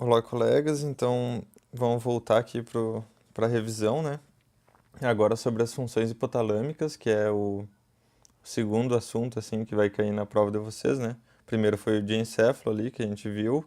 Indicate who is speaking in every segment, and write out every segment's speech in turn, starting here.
Speaker 1: Olá, colegas. Então, vamos voltar aqui para a revisão, né? Agora sobre as funções hipotalâmicas, que é o segundo assunto, assim, que vai cair na prova de vocês, né? Primeiro foi o diencéfalo ali, que a gente viu,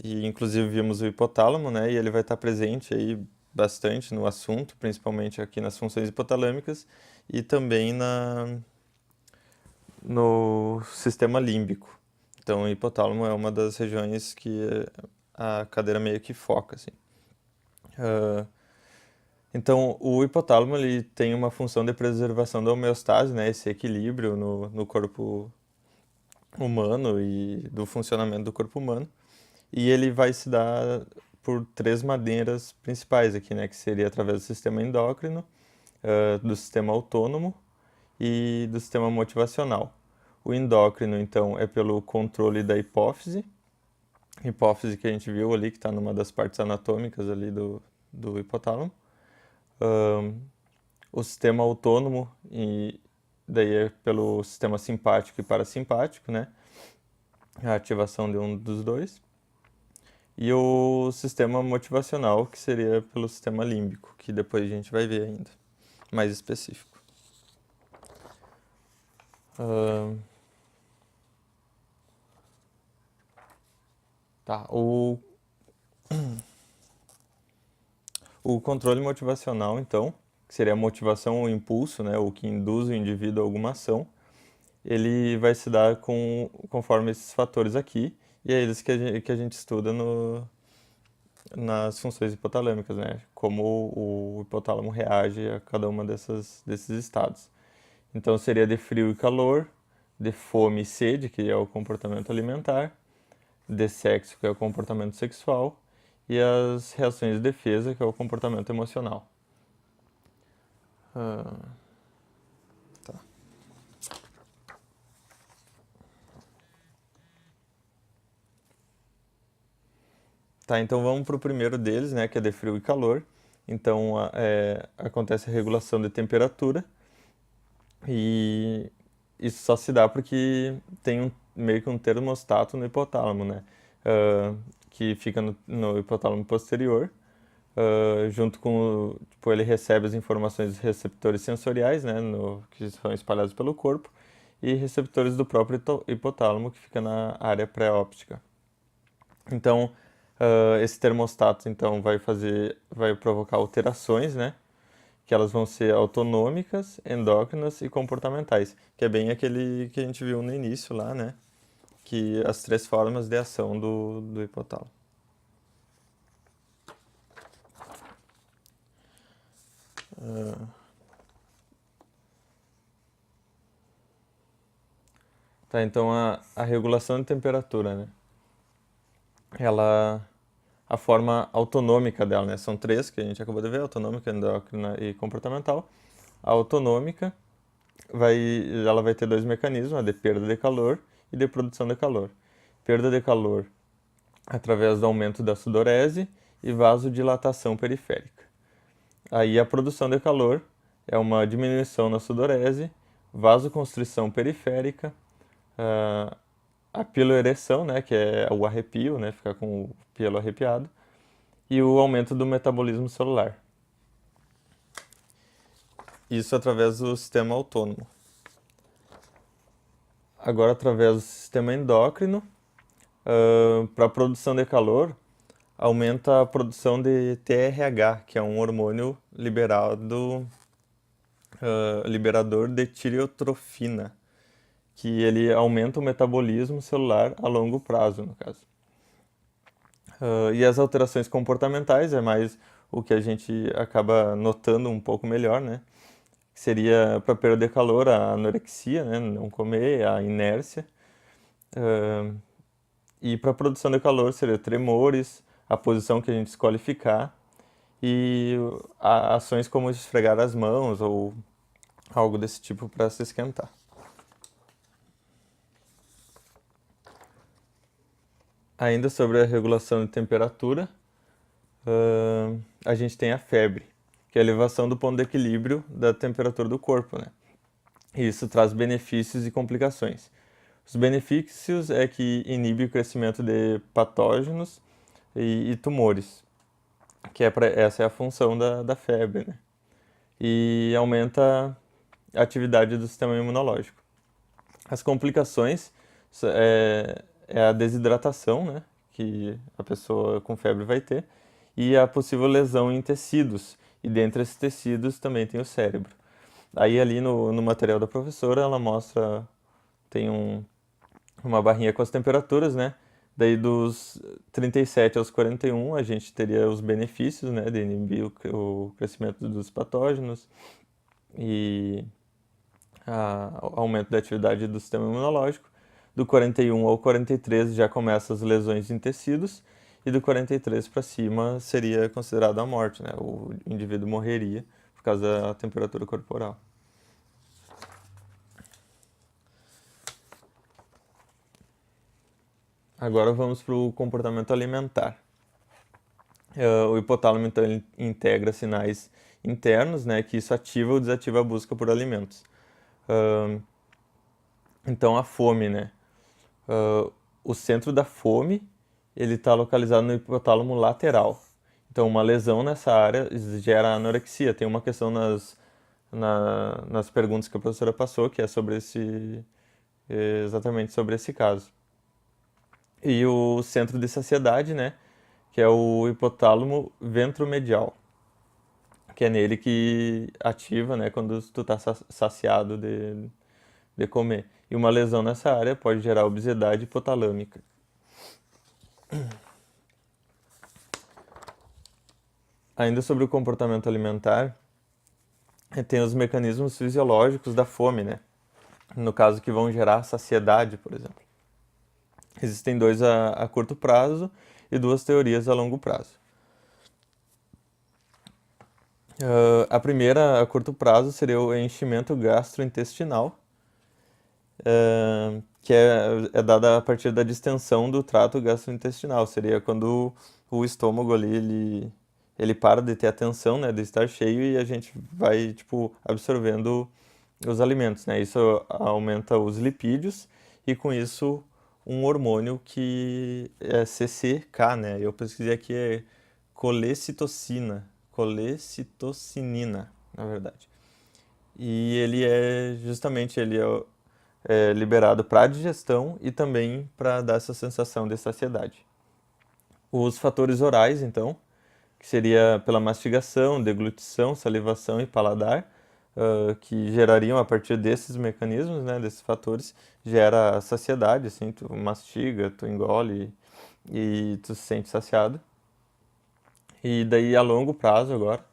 Speaker 1: e inclusive vimos o hipotálamo, né? E ele vai estar presente aí bastante no assunto, principalmente aqui nas funções hipotalâmicas, e também no sistema límbico. Então, o hipotálamo é uma das regiões que a cadeira meio que foca, assim. Ah, então, o hipotálamo ele tem uma função de preservação da homeostase, né, esse equilíbrio no corpo humano e do funcionamento do corpo humano. E ele vai se dar por três maneiras principais aqui, né, que seria através do sistema endócrino, do sistema autônomo e do sistema motivacional. O endócrino, então, é pelo controle da hipófise que a gente viu ali, que está numa das partes anatômicas ali do hipotálamo. Ahn, o sistema autônomo, e daí é pelo sistema simpático e parasimpático, né? A ativação de um dos dois. E o sistema motivacional, que seria pelo sistema límbico, que depois a gente vai ver ainda, mais específico. Ahn, tá, o controle motivacional, então, que seria a motivação ou impulso, né? O que induz o indivíduo a alguma ação, ele vai se dar conforme esses fatores aqui, e é eles que a gente estuda nas funções hipotalâmicas, né? Como o hipotálamo reage a cada uma desses estados. Então seria de frio e calor, de fome e sede, que é o comportamento alimentar, de sexo, que é o comportamento sexual, e as reações de defesa, que é o comportamento emocional. Ah, tá. Tá, então vamos para o primeiro deles, né, que é de frio e calor. Então acontece a regulação de temperatura e isso só se dá porque tem meio que um termostato no hipotálamo, né, que fica no hipotálamo posterior, junto com, tipo, ele recebe as informações dos receptores sensoriais, né, que são espalhados pelo corpo, e receptores do próprio hipotálamo, que fica na área pré-óptica. Então, esse termostato então vai provocar alterações, né? Que elas vão ser autonômicas, endócrinas e comportamentais, que é bem aquele que a gente viu no início lá, né? Que as três formas de ação do hipotálamo. Tá, então a regulação de temperatura, né? Ela a forma autonômica dela, né? São três que a gente acabou de ver, autonômica, endócrina e comportamental. A autonômica ela vai ter dois mecanismos, a de perda de calor e de produção de calor. Perda de calor através do aumento da sudorese e vasodilatação periférica. Aí a produção de calor é uma diminuição na sudorese, vasoconstrição periférica, a piloereção, né, que é o arrepio, né, ficar com o pelo arrepiado, e o aumento do metabolismo celular. Isso através do sistema autônomo. Agora, através do sistema endócrino, para a produção de calor, aumenta a produção de TRH, que é um hormônio liberador de tireotrofina, que ele aumenta o metabolismo celular a longo prazo, no caso. E as alterações comportamentais é mais o que a gente acaba notando um pouco melhor, né? Que seria para perder calor a anorexia, né? Não comer, a inércia. E para produção de calor seria tremores, a posição que a gente escolhe ficar e ações como esfregar as mãos ou algo desse tipo para se esquentar. Ainda sobre a regulação de temperatura, a gente tem a febre, que é a elevação do ponto de equilíbrio da temperatura do corpo, né? E isso traz benefícios e complicações. Os benefícios é que inibe o crescimento de patógenos, e tumores, que essa é a função da febre, né? E aumenta a atividade do sistema imunológico. As complicações é a desidratação, né, que a pessoa com febre vai ter, e a possível lesão em tecidos. E dentre esses tecidos também tem o cérebro. Aí ali no material da professora ela mostra, tem uma barrinha com as temperaturas, né? Daí dos 37 aos 41 a gente teria os benefícios, né, de inibir o crescimento dos patógenos e aumento da atividade do sistema imunológico. Do 41 ao 43 já começam as lesões em tecidos, e do 43 para cima seria considerado a morte, né? O indivíduo morreria por causa da temperatura corporal. Agora vamos para o comportamento alimentar. O hipotálamo então ele integra sinais internos, né, que isso ativa ou desativa a busca por alimentos. Então a fome, né? O centro da fome ele está localizado no hipotálamo lateral. Então uma lesão nessa área gera anorexia. Tem uma questão nas perguntas que a professora passou que é sobre exatamente sobre esse caso. E o centro de saciedade, né? Que é o hipotálamo ventromedial, que é nele que ativa, né, quando tu está saciado de comer. E uma lesão nessa área pode gerar obesidade hipotalâmica. Ainda sobre o comportamento alimentar, tem os mecanismos fisiológicos da fome, né? No caso que vão gerar saciedade, por exemplo. Existem dois a curto prazo e duas teorias a longo prazo. A primeira, a curto prazo, seria o enchimento gastrointestinal, que é dada a partir da distensão do trato gastrointestinal. Seria quando o estômago ali, ele para de ter a tensão, né, de estar cheio, e a gente vai, tipo, absorvendo os alimentos, né? Isso aumenta os lipídios e com isso um hormônio que é CCK, né? Eu pesquisei aqui, é colecitonina, na verdade. E ele é justamente é liberado para a digestão e também para dar essa sensação de saciedade. Os fatores orais, então, que seria pela mastigação, deglutição, salivação e paladar, que gerariam a partir desses mecanismos, né, desses fatores, gera saciedade, assim, tu mastiga, tu engole e tu se sente saciado. E daí a longo prazo agora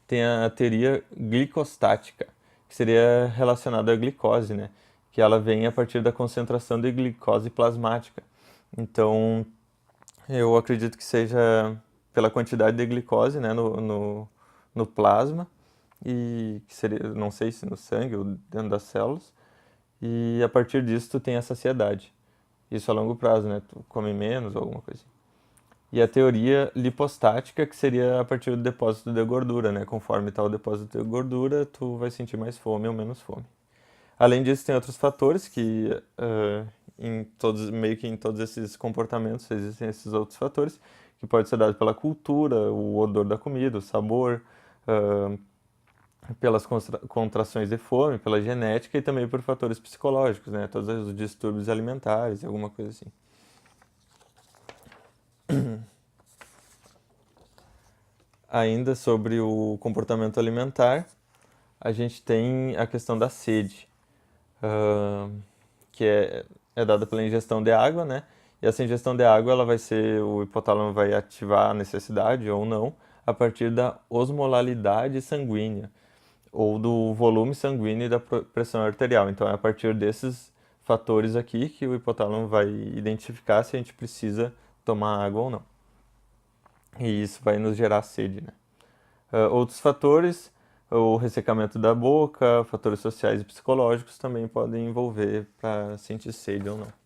Speaker 1: tem a teoria glicostática, que seria relacionada à glicose, né, que ela vem a partir da concentração de glicose plasmática. Então, eu acredito que seja pela quantidade de glicose, né, no plasma, e que seria, não sei se no sangue ou dentro das células, e a partir disso tu tem a saciedade. Isso a longo prazo, né? Tu come menos ou alguma coisa assim. E a teoria lipostática, que seria a partir do depósito de gordura, né? Conforme está o depósito de gordura, tu vai sentir mais fome ou menos fome. Além disso, tem outros fatores que meio que em todos esses comportamentos existem esses outros fatores que pode ser dado pela cultura, o odor da comida, o sabor, pelas contrações de fome, pela genética e também por fatores psicológicos, né? Todos os distúrbios alimentares, alguma coisa assim. Ainda sobre o comportamento alimentar, a gente tem a questão da sede, que é dada pela ingestão de água, né? E essa ingestão de água, ela vai ser, o hipotálamo vai ativar a necessidade ou não, a partir da osmolalidade sanguínea, ou do volume sanguíneo e da pressão arterial. Então é a partir desses fatores aqui que o hipotálamo vai identificar se a gente precisa tomar água ou não. E isso vai nos gerar sede, né? Outros fatores, o ressecamento da boca, fatores sociais e psicológicos também podem envolver para sentir sede ou não.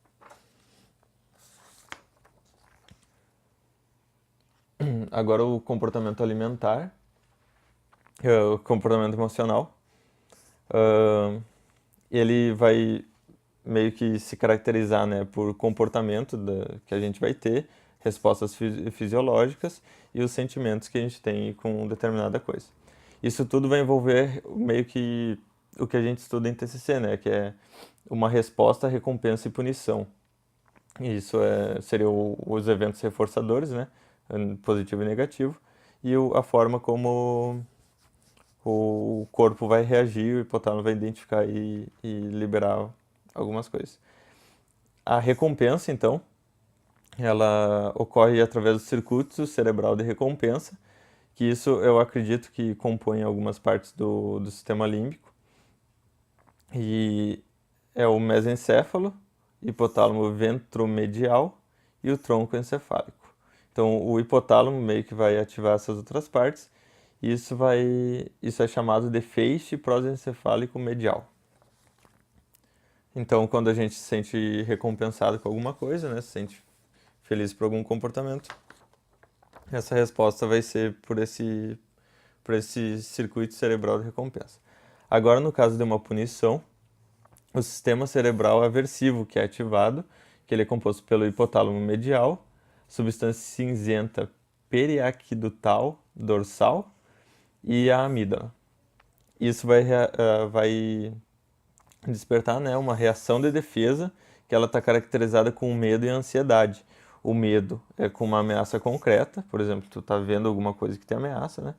Speaker 1: Agora o comportamento alimentar, o comportamento emocional, ele vai meio que se caracterizar, né, por comportamento que a gente vai ter respostas fisiológicas e os sentimentos que a gente tem com determinada coisa. Isso tudo vai envolver meio que o que a gente estuda em TCC, né? Que é uma resposta, recompensa e punição. Isso seria os eventos reforçadores, né? Positivo e negativo. E a forma como o corpo vai reagir, o hipotálamo vai identificar e liberar algumas coisas. A recompensa, então, ela ocorre através do circuito cerebral de recompensa, que isso eu acredito que compõe algumas partes do sistema límbico. E é o mesencéfalo, hipotálamo ventromedial e o tronco encefálico. Então, o hipotálamo meio que vai ativar essas outras partes, e isso é chamado de feixe prosencefálico medial. Então, quando a gente se sente recompensado com alguma coisa, né, se sente feliz por algum comportamento, essa resposta vai ser por esse circuito cerebral de recompensa. Agora, no caso de uma punição, o sistema cerebral aversivo que é ativado, que ele é composto pelo hipotálamo medial, substância cinzenta periaquidutal dorsal e a amígdala. Isso vai despertar, né, uma reação de defesa que ela está caracterizada com medo e ansiedade. O medo é com uma ameaça concreta, por exemplo, tu está vendo alguma coisa que te ameaça, né?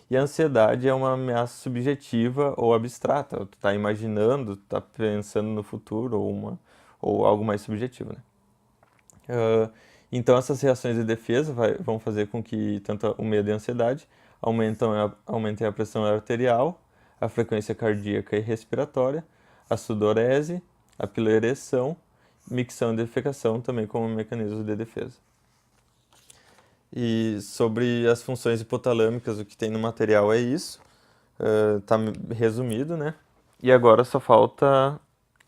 Speaker 1: E a ansiedade é uma ameaça subjetiva ou abstrata. Tu está imaginando, tu está pensando no futuro ou algo mais subjetivo, né? Então essas reações de defesa vão fazer com que tanto o medo e a ansiedade aumentem a pressão arterial, a frequência cardíaca e respiratória, a sudorese, a piloereção, micção e defecação também como mecanismos de defesa. E sobre as funções hipotalâmicas, o que tem no material é isso. Tá resumido, né? E agora só falta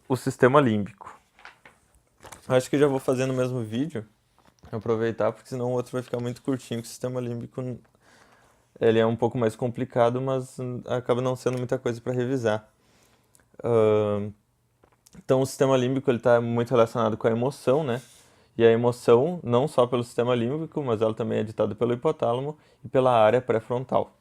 Speaker 1: o sistema límbico. Acho que já vou fazer no mesmo vídeo, aproveitar, porque senão o outro vai ficar muito curtinho, que o sistema límbico ele é um pouco mais complicado, mas acaba não sendo muita coisa para revisar. Então o sistema límbico está muito relacionado com a emoção, né? E a emoção, não só pelo sistema límbico, mas ela também é ditada pelo hipotálamo e pela área pré-frontal.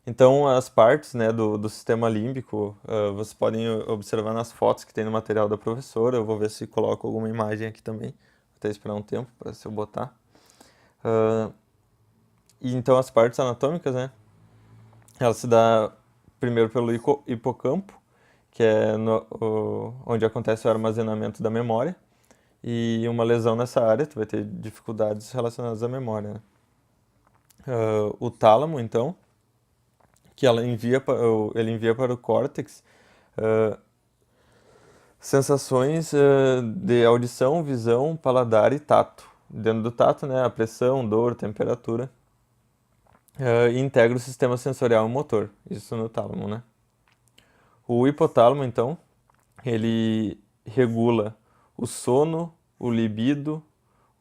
Speaker 1: Então, as partes, né, do sistema límbico, vocês podem observar nas fotos que tem no material da professora. Eu vou ver se coloco alguma imagem aqui também. Vou até esperar um tempo para se eu botar. E então, as partes anatômicas, né, ela se dá primeiro pelo hipocampo, que é onde acontece o armazenamento da memória. E uma lesão nessa área, tu vai ter dificuldades relacionadas à memória, né? O tálamo, então, que ele envia para o córtex sensações de audição, visão, paladar e tato. Dentro do tato, né, a pressão, dor, temperatura. E integra o sistema sensorial e motor. Isso no tálamo, né? O hipotálamo, então, ele regula o sono, o libido,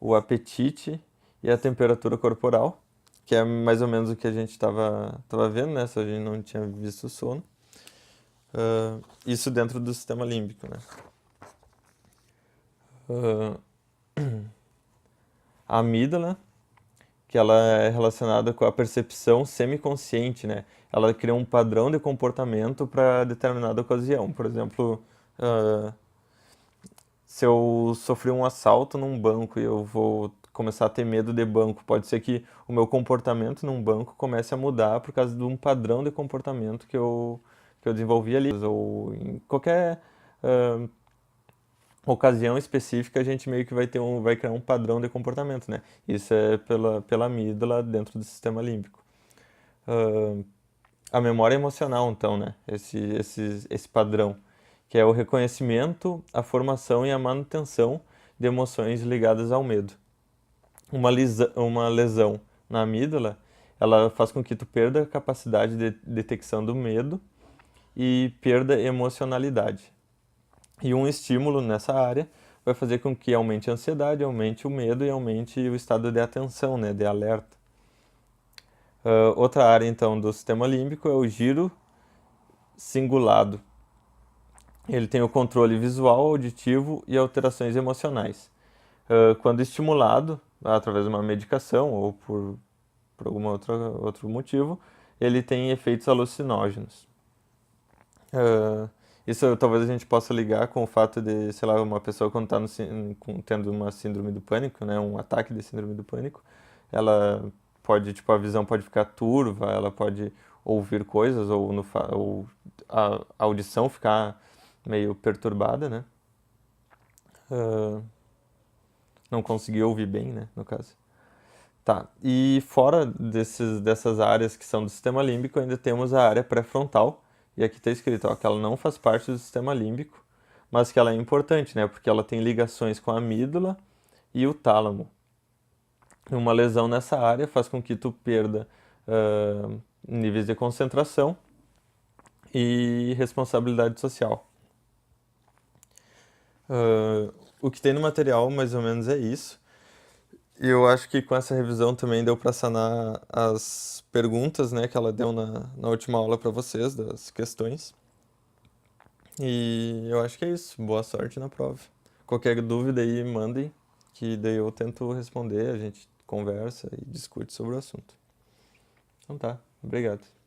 Speaker 1: o apetite e a temperatura corporal, que é mais ou menos o que a gente estava vendo, né? Se a gente não tinha visto o sono. Isso dentro do sistema límbico, né? A amígdala, que ela é relacionada com a percepção semiconsciente, né? Ela cria um padrão de comportamento para determinada ocasião. Por exemplo, se eu sofrer um assalto num banco e eu vou começar a ter medo de banco, pode ser que o meu comportamento num banco comece a mudar por causa de um padrão de comportamento que eu desenvolvi ali. Ou em qualquer ocasião específica, a gente meio que vai criar um padrão de comportamento, né? Isso é pela amígdala dentro do sistema límbico. A memória emocional, então, né? Esse padrão, que é o reconhecimento, a formação e a manutenção de emoções ligadas ao medo. Uma lesão na amígdala, ela faz com que tu perda a capacidade de detecção do medo e perda emocionalidade. E um estímulo nessa área vai fazer com que aumente a ansiedade, aumente o medo e aumente o estado de atenção, né, de alerta. Outra área, então, do sistema límbico é o giro cingulado. Ele tem o controle visual, auditivo e alterações emocionais. Quando estimulado através de uma medicação ou por algum outro motivo, ele tem efeitos alucinógenos. Ah, isso talvez a gente possa ligar com o fato de, sei lá, uma pessoa quando está tendo uma síndrome do pânico, né, um ataque de síndrome do pânico, ela pode, tipo, a visão pode ficar turva, ela pode ouvir coisas ou, ou a audição ficar meio perturbada, né? Ah, não conseguir ouvir bem, né, no caso. Tá, e fora dessas áreas que são do sistema límbico, ainda temos a área pré-frontal, e aqui está escrito, ó, que ela não faz parte do sistema límbico, mas que ela é importante, né, porque ela tem ligações com a amígdala e o tálamo. Uma lesão nessa área faz com que tu perda níveis de concentração e responsabilidade social. O que tem no material, mais ou menos, é isso. E eu acho que com essa revisão também deu para sanar as perguntas, né, que ela deu na última aula para vocês, das questões. E eu acho que é isso. Boa sorte na prova. Qualquer dúvida aí, mandem, que daí eu tento responder, a gente conversa e discute sobre o assunto. Então tá, obrigado.